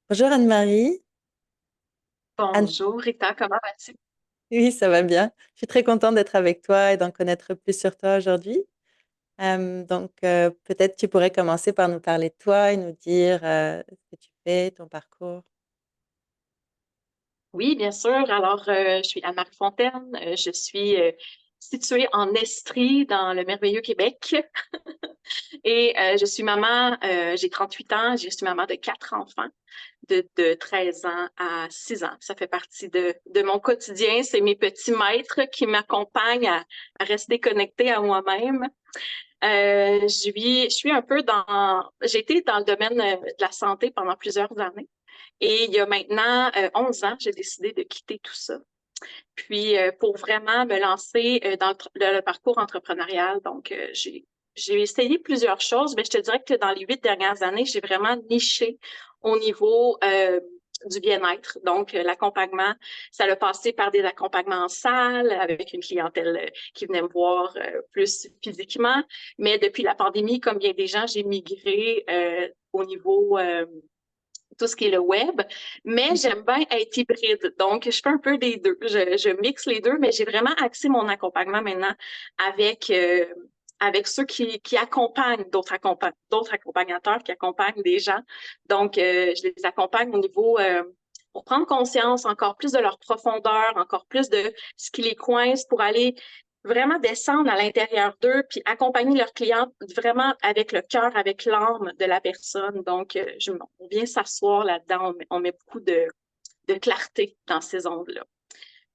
Bonjour Anne-Marie. Anne... Bonjour Rita, comment vas-tu? Oui, ça va bien. Je suis très contente d'être avec toi et d'en connaître plus sur toi aujourd'hui. Peut-être tu pourrais commencer par nous parler de toi et nous dire ce que tu fais, ton parcours. Oui, bien sûr. Alors, je suis Anne-Marie Fontaine. Je suis située en Estrie, dans le merveilleux Québec. Et je suis maman, j'ai 38 ans, je suis maman de quatre enfants, de 13 ans à 6 ans. Ça fait partie de mon quotidien. C'est mes petits maîtres qui m'accompagnent à rester connectée à moi-même. Je suis un peu j'ai été dans le domaine de la santé pendant plusieurs années. Et il y a maintenant 11 ans, j'ai décidé de quitter tout ça. Puis pour vraiment me lancer dans le parcours entrepreneurial, donc j'ai essayé plusieurs choses, mais je te dirais que dans les 8 dernières années, j'ai vraiment niché au niveau du bien-être. Donc l'accompagnement, ça a passé par des accompagnements en salle avec une clientèle qui venait me voir plus physiquement. Mais depuis la pandémie, comme bien des gens, j'ai migré au niveau tout ce qui est le web, mais j'aime bien être hybride. Donc, je fais un peu des deux. Je mixe les deux, mais j'ai vraiment axé mon accompagnement maintenant avec, avec ceux qui accompagnent d'autres accompagnateurs qui accompagnent des gens. Donc, je les accompagne au niveau pour prendre conscience encore plus de leur profondeur, encore plus de ce qui les coince pour aller vraiment descendre à l'intérieur d'eux, puis accompagner leurs clients vraiment avec le cœur, avec l'âme de la personne. Donc, on vient s'asseoir là-dedans, on met beaucoup de clarté dans ces ondes-là.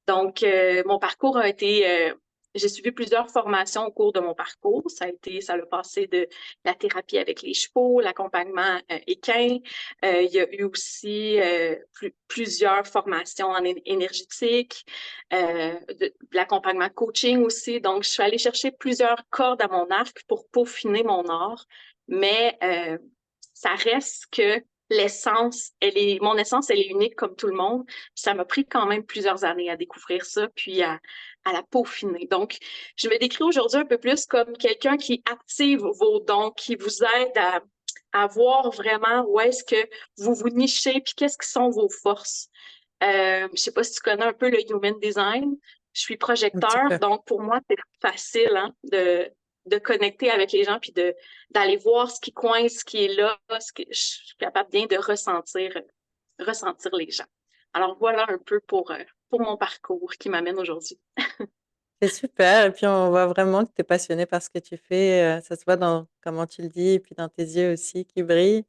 Donc, mon parcours a été, j'ai suivi plusieurs formations au cours de mon parcours. Ça a passé de la thérapie avec les chevaux, l'accompagnement équin. Il y a eu aussi plusieurs formations en énergétique, de l'accompagnement coaching aussi. Donc, je suis allée chercher plusieurs cordes à mon arc pour peaufiner mon art, mais ça reste que mon essence, elle est unique comme tout le monde. Puis ça m'a pris quand même plusieurs années à découvrir ça, puis à la peaufiner. Donc, je me décris aujourd'hui un peu plus comme quelqu'un qui active vos dons, qui vous aide à voir vraiment où est-ce que vous vous nichez, puis qu'est-ce qui sont vos forces. Je sais pas si tu connais un peu le human design. Je suis Un petit projecteur, peu. donc pour moi, c'est facile hein, de connecter avec les gens puis d'aller voir ce qui coince, ce qui est là, je suis capable bien de ressentir les gens. Alors voilà un peu pour mon parcours qui m'amène aujourd'hui. C'est super. Et puis, on voit vraiment que tu es passionnée par ce que tu fais. Ça se voit dans comment tu le dis et puis dans tes yeux aussi qui brillent.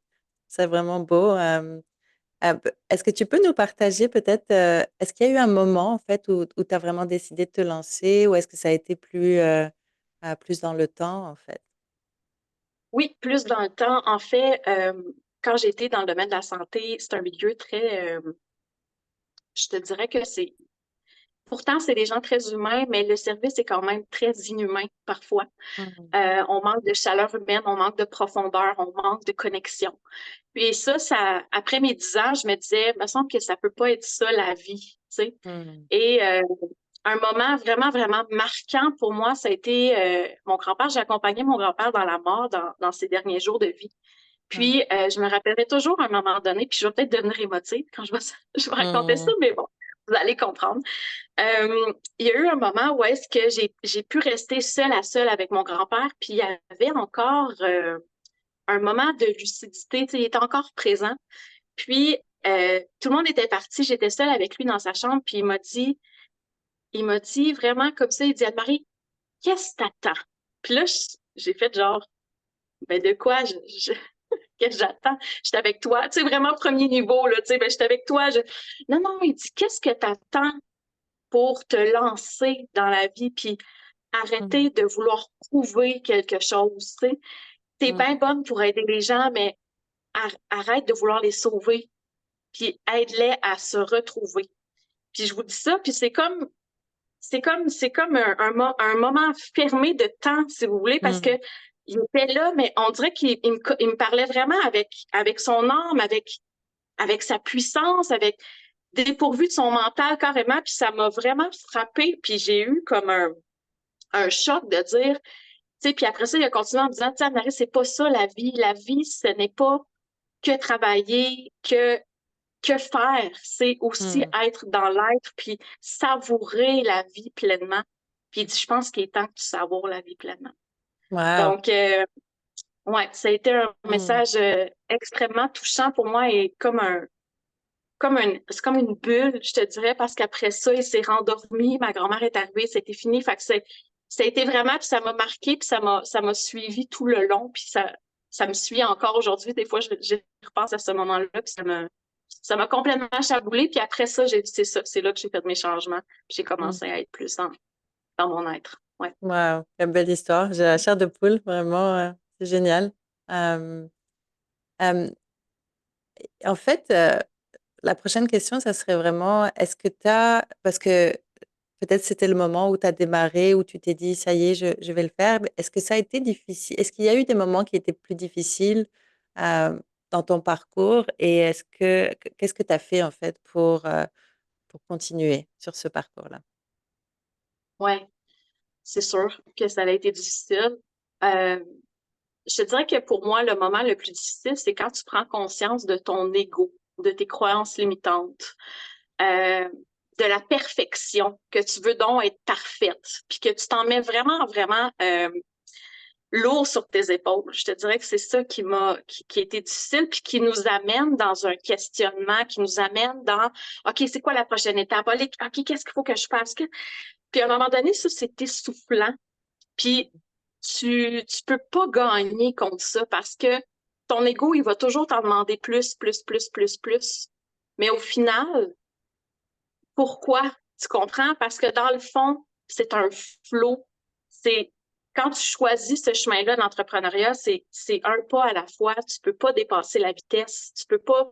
C'est vraiment beau. Est-ce que tu peux nous partager peut-être, est-ce qu'il y a eu un moment en fait où tu as vraiment décidé de te lancer ou est-ce que ça a été plus dans le temps en fait? Oui, plus dans le temps. En fait, quand j'étais dans le domaine de la santé, c'est un milieu très, je te dirais que pourtant, c'est des gens très humains, mais le service est quand même très inhumain parfois. Mhm. On manque de chaleur humaine, on manque de profondeur, on manque de connexion. Puis après mes 10 ans, je me disais, il me semble que ça peut pas être ça la vie, tu sais. Mhm. Et un moment vraiment, vraiment marquant pour moi, ça a été mon grand-père. J'ai accompagné mon grand-père dans la mort, dans ses derniers jours de vie. Mhm. Puis, je me rappellerai toujours à un moment donné, puis je vais peut-être devenir émotive quand je vais raconter ça, Mhm. mais bon, vous allez comprendre. Il y a eu un moment où est-ce que j'ai pu rester seule à seule avec mon grand-père, puis il y avait encore un moment de lucidité, tu sais, il était encore présent. Puis tout le monde était parti, j'étais seule avec lui dans sa chambre, puis il m'a dit vraiment comme ça, il dit Anne-Marie, qu'est-ce que t'attends? Puis là, j'ai fait genre, ben de quoi qu'est-ce que j'attends? J'étais avec toi, tu sais, vraiment premier niveau, là, tu sais, ben j'étais avec toi. Non, non, il dit, qu'est-ce que t'attends pour te lancer dans la vie, puis Mhm. arrêter de vouloir prouver quelque chose, tu sais. T'es bien Mhm. bonne pour aider les gens, mais arrête de vouloir les sauver, puis aide-les à se retrouver. Puis je vous dis ça, puis c'est comme un moment fermé de temps, si vous voulez, parce que Mhm. il était là, mais on dirait il me parlait vraiment avec son âme, avec sa puissance, avec dépourvu de son mental carrément, puis ça m'a vraiment frappé, puis j'ai eu comme un choc de dire, tu sais, puis après ça, il a continué en me disant, tu sais, Marie, c'est pas ça la vie. La vie, ce n'est pas que travailler, que que faire, c'est aussi Hmm. être dans l'être, puis savourer la vie pleinement. Puis il dit, je pense qu'il est temps que tu savoures la vie pleinement. Wow. Donc, ouais, ça a été un Hmm. message extrêmement touchant pour moi et c'est comme une bulle, je te dirais, parce qu'après ça, il s'est rendormi, ma grand-mère est arrivée, c'était fini. Fait que ça a été vraiment, puis ça m'a marqué, puis ça m'a suivi tout le long, puis ça me suit encore aujourd'hui. Des fois, je repense à ce moment-là, puis ça m'a complètement chamboulé. Puis après ça, c'est ça, c'est là que j'ai fait mes changements, puis j'ai Hmm. commencé à être plus dans mon être. Ouais. Wow. Quelle belle histoire. J'ai la chair de poule, vraiment, c'est génial. Euh, euh, En fait, la prochaine question, ça serait vraiment, est-ce que tu as, parce que peut-être c'était le moment où tu as démarré, où tu t'es dit, ça y est, je vais le faire. Mais est-ce que ça a été difficile? Est-ce qu'il y a eu des moments qui étaient plus difficiles euh, dans ton parcours? Et qu'est-ce que tu as fait en fait pour continuer sur ce parcours-là? Ouais, c'est sûr que ça a été difficile. Euh, je te dirais que pour moi, le moment le plus difficile, c'est quand tu prends conscience de ton ego, de tes croyances limitantes, euh, de la perfection, que tu veux donc être parfaite, puis que tu t'en mets vraiment, vraiment lourd sur tes épaules. Je te dirais que c'est ça qui a été difficile, puis qui nous amène dans un questionnement, qui nous amène dans, OK, c'est quoi la prochaine étape? OK, qu'est-ce qu'il faut que je fasse? Puis à un moment donné, ça, c'est essoufflant. Puis tu peux pas gagner contre ça parce que ton ego, il va toujours t'en demander plus, plus, plus, plus, plus. Mais au final, pourquoi? Tu comprends? Parce que dans le fond, c'est un flot. C'est quand tu choisis ce chemin-là d'entrepreneuriat, c'est un pas à la fois. Tu peux pas dépasser la vitesse. Tu peux pas.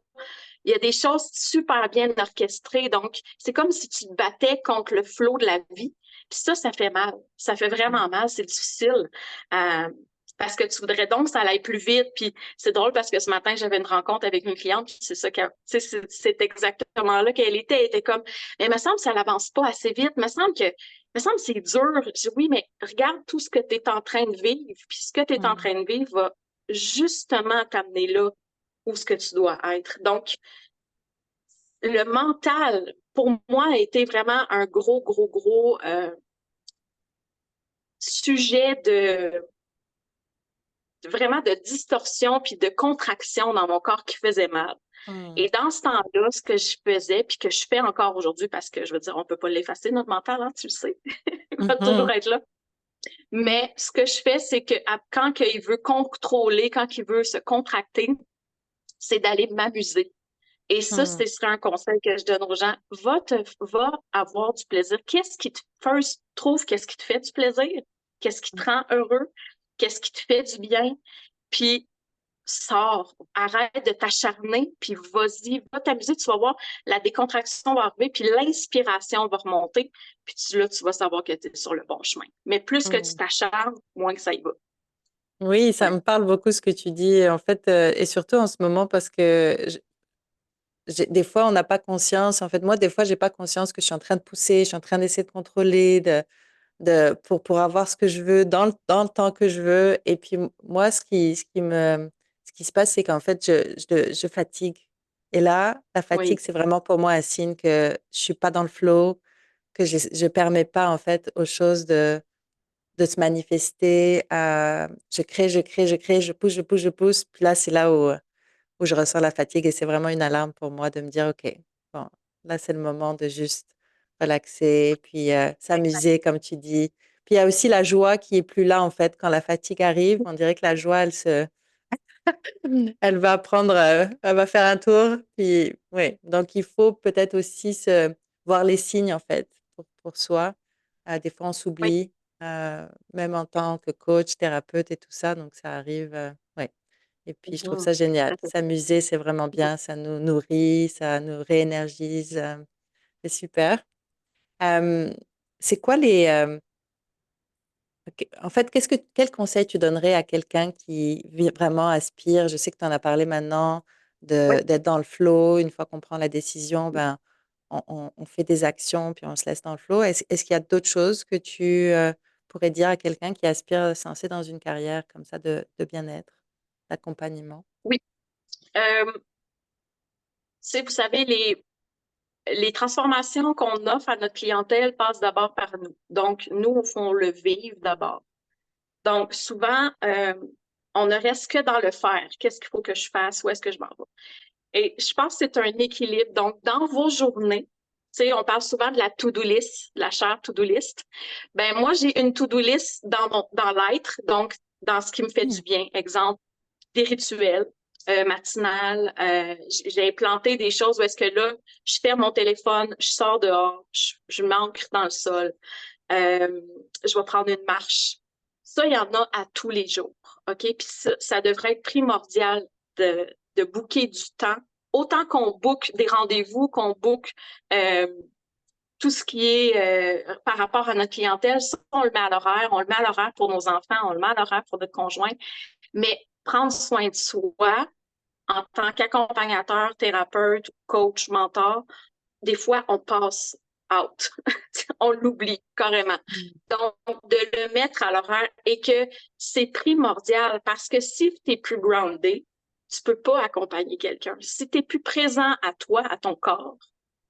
Il y a des choses super bien orchestrées. Donc, c'est comme si tu te battais contre le flot de la vie. Puis ça fait mal. Ça fait vraiment mal. C'est difficile. Euh, Parce que tu voudrais donc que ça aille plus vite. Puis c'est drôle parce que ce matin, j'avais une rencontre avec une cliente, puis c'est ça c'est exactement là qu'elle était. Elle était comme, mais il me semble que ça n'avance pas assez vite. Il me semble que c'est dur. Je dis, oui, mais regarde tout ce que tu es en train de vivre. Puis ce que tu es en Hmm. train de vivre va justement t'amener là où ce que tu dois être. Donc, le mental, pour moi, a été vraiment un gros, gros, gros sujet de vraiment de distorsion puis de contraction dans mon corps qui faisait mal. Hmm. Et dans ce temps-là, ce que je faisais, puis que je fais encore aujourd'hui, parce que je veux dire, on peut pas l'effacer, notre mental, hein, tu le sais, il va toujours Mhm. être là. Mais ce que je fais, c'est que quand il veut contrôler, quand il veut se contracter, c'est d'aller m'amuser. Et ça, Hmm. ce serait un conseil que je donne aux gens. Va avoir du plaisir. Qu'est-ce qui te fait du plaisir? Qu'est-ce qui te rend heureux? Qu'est-ce qui te fait du bien? Puis, sors, arrête de t'acharner, puis vas-y, va t'amuser, tu vas voir, la décontraction va arriver, puis l'inspiration va remonter, puis là, tu vas savoir que tu es sur le bon chemin. Mais plus que tu Hmm. t'acharnes, moins que ça y va. Oui, ça Ouais, me parle beaucoup ce que tu dis, en fait, et surtout en ce moment parce que des fois, on n'a pas conscience. En fait, moi, des fois, j'ai pas conscience que je suis en train de pousser, je suis en train d'essayer de contrôler, pour avoir ce que je veux dans le temps que je veux. Et puis, moi, ce qui se passe, c'est qu'en fait, je fatigue. Et là, la oui, fatigue, c'est vraiment pour moi un signe que je suis pas dans le flow, que je permets pas, en fait, aux choses de se manifester. Je crée, je crée, je crée, je pousse, je pousse, je pousse. Puis là, c'est là où je ressens la fatigue et c'est vraiment une alarme pour moi de me dire, OK, bon, là, c'est le moment de juste relaxer, puis exact. s'amuser, comme tu dis. Puis il y a aussi la joie qui est plus là, en fait, quand la fatigue arrive. On dirait que la joie, elle va prendre, elle va faire un tour. Puis, oui, donc il faut peut-être aussi voir les signes, en fait, pour soi. Des fois, on Oui, s'oublie, même en tant que coach, thérapeute et tout ça. Donc, ça arrive, ouais. Et puis, je trouve mhm, ça génial. tout à fait. S'amuser, c'est vraiment Mhm. bien. Ça nous nourrit, ça nous réénergise. C'est super. Euh, c'est quoi en fait, quel conseil tu donnerais à quelqu'un qui vraiment aspire? Je sais que tu en as parlé maintenant, Oui. d'être dans le flow. Une fois qu'on prend la décision, ben, on fait des actions, puis on se laisse dans le flow. Est-ce qu'il y a d'autres choses que tu pourrais dire à quelqu'un qui aspire à se lancer dans une carrière comme ça de bien-être, d'accompagnement? Oui. Euh, Vous savez, les transformations qu'on offre à notre clientèle passent d'abord par nous. Donc, nous, au fond, on le vivre d'abord. Donc, souvent, on ne reste que dans le faire. Qu'est-ce qu'il faut que je fasse? Où est-ce que je m'en vais? Et je pense que c'est un équilibre. Donc, dans vos journées, tu sais, on parle souvent de la to-do list, de la chère to-do list. Ben, moi, j'ai une to-do list dans l'être, donc dans ce qui me fait Hmm. du bien. Exemple, des rituels matinales. J'ai implanté des choses où est-ce que là, je ferme mon téléphone, je sors dehors, je m'ancre dans le sol, euh, je vais prendre une marche. Ça, il y en a à tous les jours. OK? Puis ça devrait être primordial de booker du temps. Autant qu'on book des rendez-vous, qu'on book euh, tout ce qui est par rapport à notre clientèle, ça, on le met à l'horaire. On le met à l'horaire pour nos enfants, on le met à l'horaire pour notre conjoint. Mais prendre soin de soi en tant qu'accompagnateur, thérapeute, coach, mentor, des fois, on passe out. On l'oublie carrément. Donc, de le mettre à l'horaire et que c'est primordial parce que si tu es plus groundé, tu peux pas accompagner quelqu'un. Si tu es plus présent à toi, à ton corps,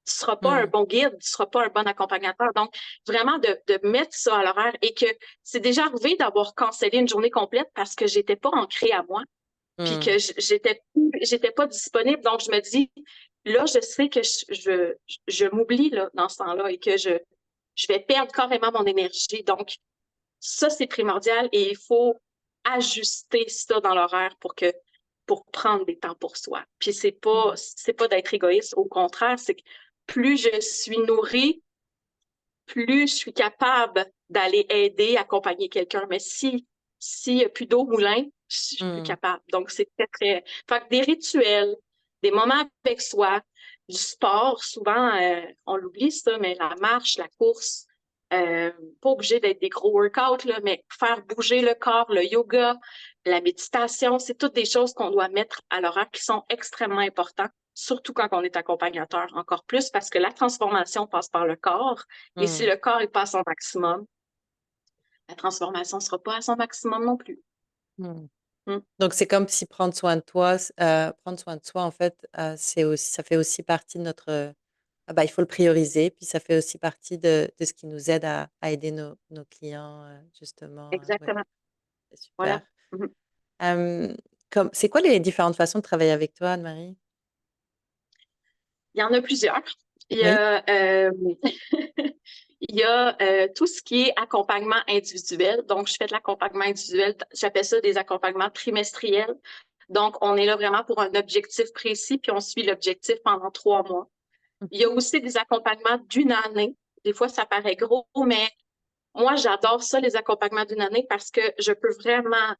tu seras pas un Hmm. bon guide, tu seras pas un bon accompagnateur. Donc, vraiment de mettre ça à l'horaire et que c'est déjà arrivé d'avoir cancellé une journée complète parce que j'étais pas ancrée à moi puis Hmm. que j'étais pas disponible. Donc, je me dis, là, je sais que je m'oublie là, dans ce temps-là et que je vais perdre carrément mon énergie. Donc, ça, c'est primordial et il faut ajuster ça dans l'horaire pour prendre des temps pour soi. Puis c'est pas d'être égoïste, au contraire, c'est que plus je suis nourrie, plus je suis capable d'aller aider, accompagner quelqu'un. Mais s'il n'y a plus d'eau au moulin, je suis plus Hmm. capable. Donc, c'est très, très. Fait que des rituels, des moments avec soi, du sport, souvent, on l'oublie ça, mais la marche, la course, euh, pas obligé d'être des gros workouts, là, mais faire bouger le corps, le yoga, la méditation, c'est toutes des choses qu'on doit mettre à l'horaire qui sont extrêmement importantes, surtout quand on est accompagnateur, encore plus parce que la transformation passe par le corps. Et si Hmm. le corps n'est pas à son maximum, la transformation ne sera pas à son maximum non plus. Hmm. Mm. Donc, c'est comme si prendre soin de soi, en fait, c'est aussi, ça fait aussi partie de notre. Il faut le prioriser, puis ça fait aussi partie de ce qui nous aide à aider nos clients, justement. Ouais, Exactement. c'est super. Voilà. Mhm. Euh, c'est quoi les différentes façons de travailler avec toi, Anne-Marie? Il y en a plusieurs. Il y Oui. a, il y a tout ce qui est accompagnement individuel. Donc, je fais de l'accompagnement individuel. J'appelle ça des accompagnements trimestriels. Donc, on est là vraiment pour un objectif précis, puis on suit l'objectif pendant 3 mois. Il y a Mhm. aussi des accompagnements d'une année. Des fois, ça paraît gros, mais moi, j'adore ça, les accompagnements d'une année, parce que je peux vraiment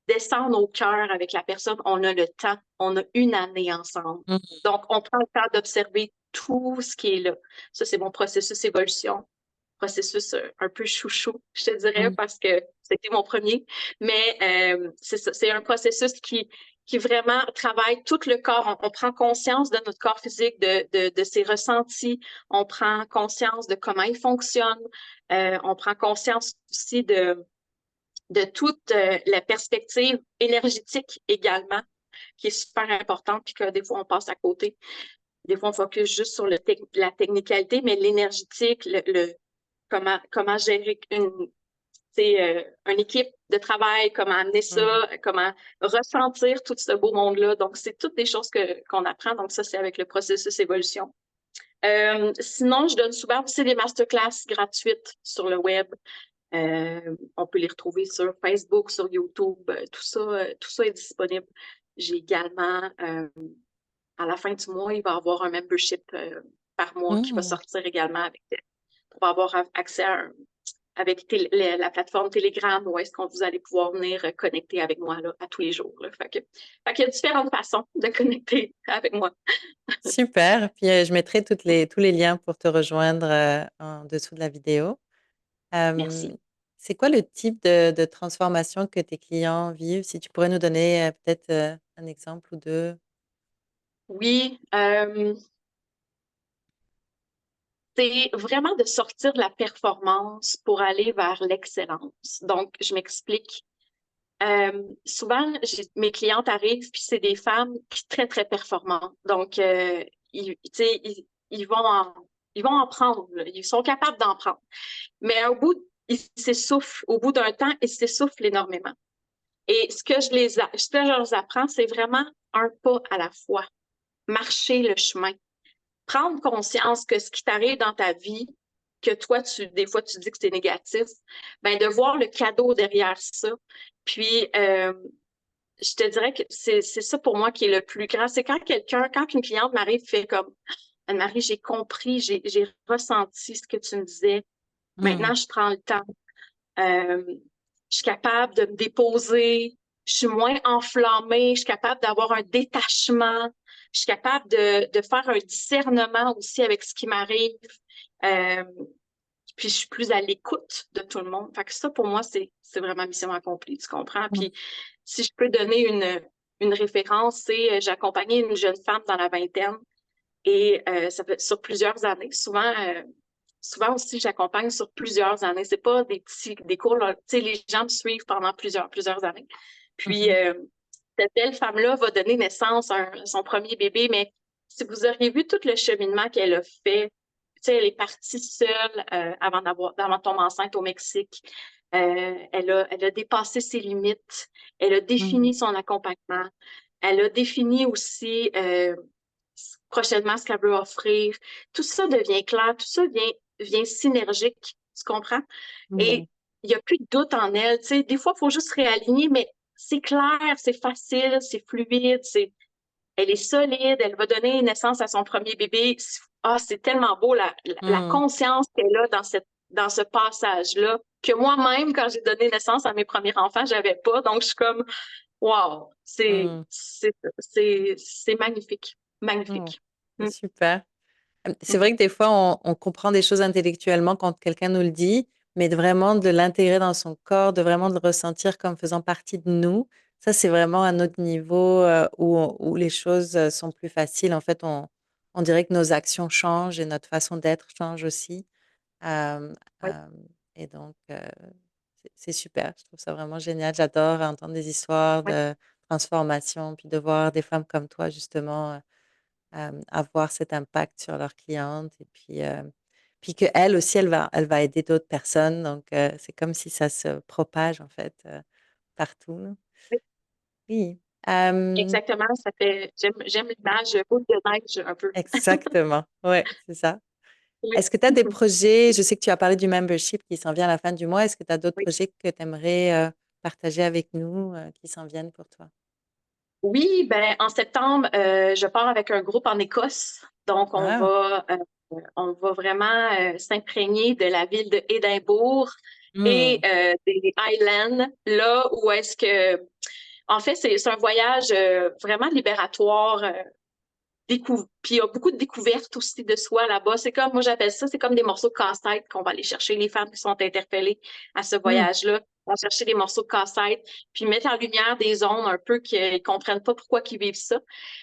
descendre au cœur avec la personne. On a le temps, on a une année ensemble. Mhm. Donc, on prend le temps d'observer tout ce qui est là. Ça, c'est mon processus évolution, processus un peu chouchou, je te dirais, Mhm. parce que c'était mon premier. Mais c'est ça, c'est un processus qui vraiment travaille tout le corps. On prend conscience de notre corps physique, de ses ressentis. On prend conscience de comment il fonctionne. On prend conscience aussi de toute la perspective énergétique également, qui est super importante, puis que des fois, on passe à côté. Des fois, on focus juste sur la technicalité, mais l'énergétique, comment gérer une équipe de travail, comment amener Mhm. ça, comment ressentir tout ce beau monde-là. Donc, c'est toutes des choses qu'on apprend. Donc, ça, c'est avec le processus évolution. Sinon, je donne souvent aussi des masterclass gratuites sur le web. On peut les retrouver sur Facebook, sur YouTube, tout ça est disponible. J'ai également, à la fin du mois, il va y avoir un membership par mois qui va Mhm. sortir également pour avoir accès avec la plateforme Telegram où est-ce qu'on vous allez pouvoir venir connecter avec moi là, à tous les jours. Là. Fait qu'il y a différentes façons de connecter avec moi. Super. Puis je mettrai tous les liens pour te rejoindre en dessous de la vidéo. Euh, Merci. c'est quoi le type de transformation que tes clients vivent? Si tu pourrais nous donner peut-être un exemple ou deux. Oui, c'est vraiment de sortir de la performance pour aller vers l'excellence. Donc, je m'explique. Souvent, mes clientes arrivent, puis c'est des femmes qui très, très performantes. Donc, tu sais, ils vont en prendre, là. Ils sont capables d'en prendre. Mais ils s'essoufflent. Au bout d'un temps, ils s'essoufflent énormément. Et ce que je leur apprends, c'est vraiment un pas à la fois. Marcher le chemin. Prendre conscience que ce qui t'arrive dans ta vie, que toi, des fois, tu dis que c'est négatif, ben, de voir le cadeau derrière ça. Puis, je te dirais que c'est ça pour moi qui est le plus grand. C'est quand une cliente m'arrive, fait comme, Anne-Marie, j'ai compris, j'ai ressenti ce que tu me disais. Mm. Maintenant, je prends le temps. Euh, je suis capable de me déposer. Je suis moins enflammée. Je suis capable d'avoir un détachement. Je suis capable de faire un discernement aussi avec ce qui m'arrive. Euh, puis je suis plus à l'écoute de tout le monde. Fait que ça, pour moi, c'est vraiment mission accomplie, tu comprends? Mm. Puis si je peux donner une référence, c'est j'ai accompagné une jeune femme dans la vingtaine et ça fait sur plusieurs années. Souvent aussi, j'accompagne sur plusieurs années. C'est pas des cours, là. Tu sais, les gens me suivent pendant plusieurs années. Puis, Mhm. cette belle femme-là va donner naissance à son premier bébé, mais si vous auriez vu tout le cheminement qu'elle a fait, tu sais, elle est partie seule avant de tomber enceinte au Mexique. Elle a dépassé ses limites. Elle a Mm. défini son accompagnement. Elle a défini aussi prochainement ce qu'elle veut offrir. Tout ça devient clair, vient synergique, tu comprends? Mm. Et il n'y a plus de doute en elle. Tu sais, des fois, il faut juste réaligner, mais c'est clair, c'est facile, c'est fluide, elle est solide, elle va donner naissance à son premier bébé. Ah, c'est tellement beau la Mm. conscience qu'elle a dans ce passage-là, que moi-même, quand j'ai donné naissance à mes premiers enfants, j'avais pas. Donc, je suis comme, wow, Mm. c'est magnifique, Mm. magnifique. C'est Mm, super. C'est mhm. vrai que des fois, on comprend des choses intellectuellement quand quelqu'un nous le dit, mais vraiment de l'intégrer dans son corps, de vraiment de le ressentir comme faisant partie de nous, ça, c'est vraiment un autre niveau où les choses sont plus faciles. En fait, on dirait que nos actions changent et notre façon d'être change aussi. Euh, Oui, euh, et donc, c'est super. Je trouve ça vraiment génial. J'adore entendre des histoires oui, de transformation, puis de voir des femmes comme toi, justement, avoir cet impact sur leurs clientes. Et puis qu'elle aussi, elle va aider d'autres personnes. Donc, c'est comme si ça se propage, en fait, partout, là. oui. Oui. Euh, Exactement, j'aime l'image boule de neige un peu. exactement. Ouais, c'est ça. Oui, Est-ce que tu as des projets, je sais que tu as parlé du membership qui s'en vient à la fin du mois, est-ce que tu as d'autres oui. projets que tu aimerais partager avec nous qui s'en viennent pour toi? Oui, ben en septembre, je pars avec un groupe en Écosse. Donc, Ah, on va vraiment s'imprégner de la ville de Édimbourg et hmm, des Highlands, là où est-ce que, en fait, c'est un voyage vraiment libératoire. Puis il y a beaucoup de découvertes aussi de soi là-bas. C'est comme, moi j'appelle ça, c'est comme des morceaux de casse-tête qu'on va aller chercher, les femmes qui sont interpellées à ce hmm, voyage-là. On va chercher des morceaux de casse-tête, puis mettre en lumière des zones un peu qui ne comprennent pas pourquoi ils vivent ça.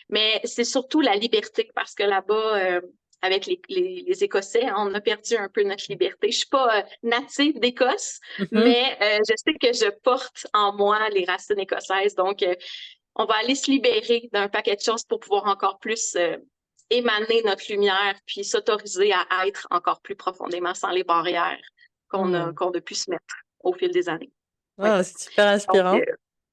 Mais c'est surtout la liberté, parce que là-bas, avec les Écossais, hein, on a perdu un peu notre liberté. Je suis pas native d'Écosse, mhm, mais je sais que je porte en moi les racines écossaises. Donc, on va aller se libérer d'un paquet de choses pour pouvoir encore plus émaner notre lumière, puis s'autoriser à être encore plus profondément sans les barrières hmm. qu'on a pu se mettre au fil des années. Oui. Ah, c'est super Donc, inspirant.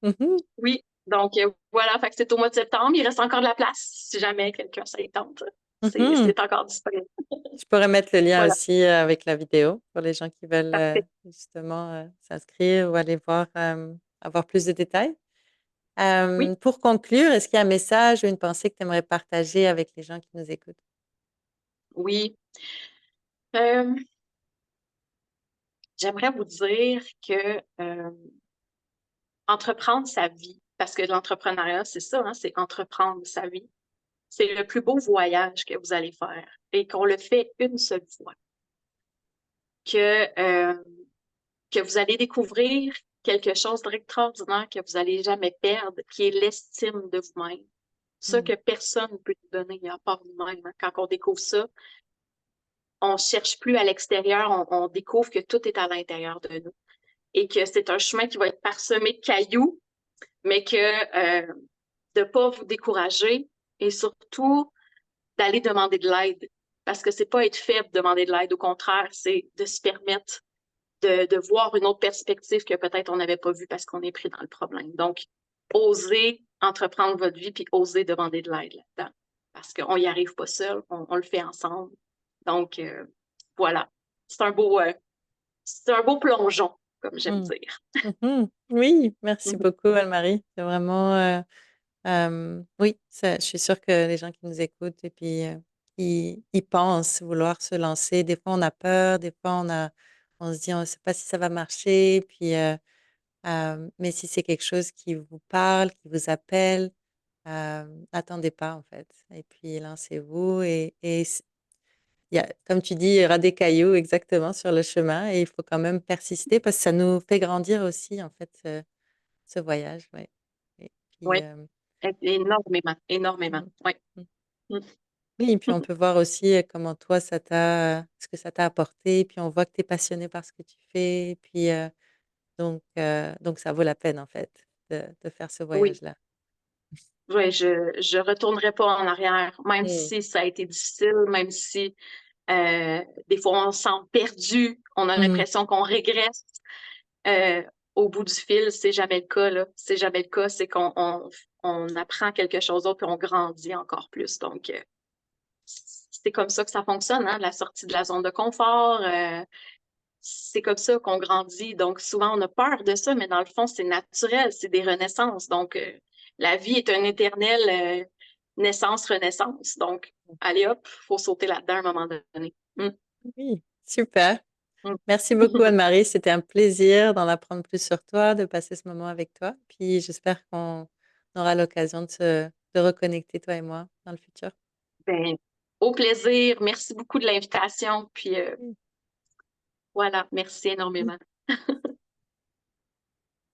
Mhm, oui. Donc, voilà. Fait que c'est au mois de septembre. Il reste encore de la place si jamais quelqu'un ça y tente. mhm. C'est encore disponible. Je pourrais mettre le lien Voilà. aussi avec la vidéo pour les gens qui veulent Parfait. justement s'inscrire ou aller voir, avoir plus de détails. Oui. Pour conclure, est-ce qu'il y a un message ou une pensée que tu aimerais partager avec les gens qui nous écoutent? Oui. Euh, J'aimerais vous dire que entreprendre sa vie, parce que l'entrepreneuriat, c'est ça, hein, c'est entreprendre sa vie. C'est le plus beau voyage que vous allez faire et qu'on le fait une seule fois. Que, euh, que vous allez découvrir quelque chose d'extraordinaire que vous allez jamais perdre, qui est l'estime de vous-même. Ça Mm. que personne ne peut nous donner à part nous-mêmes, hein. Quand on découvre ça, on cherche plus à l'extérieur, on découvre que tout est à l'intérieur de nous. et que c'est un chemin qui va être parsemé de cailloux, mais que de ne pas vous décourager et surtout d'aller demander de l'aide. Parce que c'est pas être faible, demander de l'aide. Au contraire, c'est de se permettre de voir une autre perspective que peut-être on n'avait pas vue parce qu'on est pris dans le problème. Donc, osez entreprendre votre vie puis osez demander de l'aide là-dedans. Parce qu'on n'y arrive pas seul, on le fait ensemble. Donc, voilà. C'est un beau plongeon, comme j'aime Mm. dire. Mhm. Oui, merci Mhm. beaucoup, Anne-Marie. C'est vraiment, oui, je suis sûre que les gens qui nous écoutent et puis ils pensent vouloir se lancer. Des fois, on a peur, des fois, on se dit, on ne sait pas si ça va marcher. Puis, mais si c'est quelque chose qui vous parle, qui vous appelle, attendez pas en fait. Et puis, lancez-vous. Comme tu dis, il y aura des cailloux exactement sur le chemin et il faut quand même persister parce que ça nous fait grandir aussi en fait, ce voyage. Ouais. Et puis, Oui, énormément, énormément. mm, Oui. mm. Mm. Oui, et puis on peut voir aussi comment toi, ce que ça t'a apporté. Et puis on voit que tu es passionné par ce que tu fais. Et puis donc ça vaut la peine en fait de faire ce Oui, voyage-là. oui, je retournerai pas en arrière, même Mm, si ça a été difficile, même si des fois on se sent perdu, on a mm, l'impression qu'on régresse. Euh, Au bout du fil, c'est jamais le cas, là. C'est jamais le cas, c'est on apprend quelque chose d'autre puis on grandit encore plus. Donc, c'est comme ça que ça fonctionne, hein, la sortie de la zone de confort. C'est comme ça qu'on grandit. Donc, souvent, on a peur de ça, mais dans le fond, c'est naturel, c'est des renaissances. Donc, la vie est une éternelle naissance-renaissance. Donc, allez hop, faut sauter là-dedans à un moment donné. Mm, oui, super. mm. Merci beaucoup, Anne-Marie. C'était un plaisir d'en apprendre plus sur toi, de passer ce moment avec toi. Puis j'espère qu'on aura l'occasion de reconnecter, toi et moi, dans le futur. Ben, au plaisir. Merci beaucoup de l'invitation. Puis, Mm. voilà, merci Mm. énormément.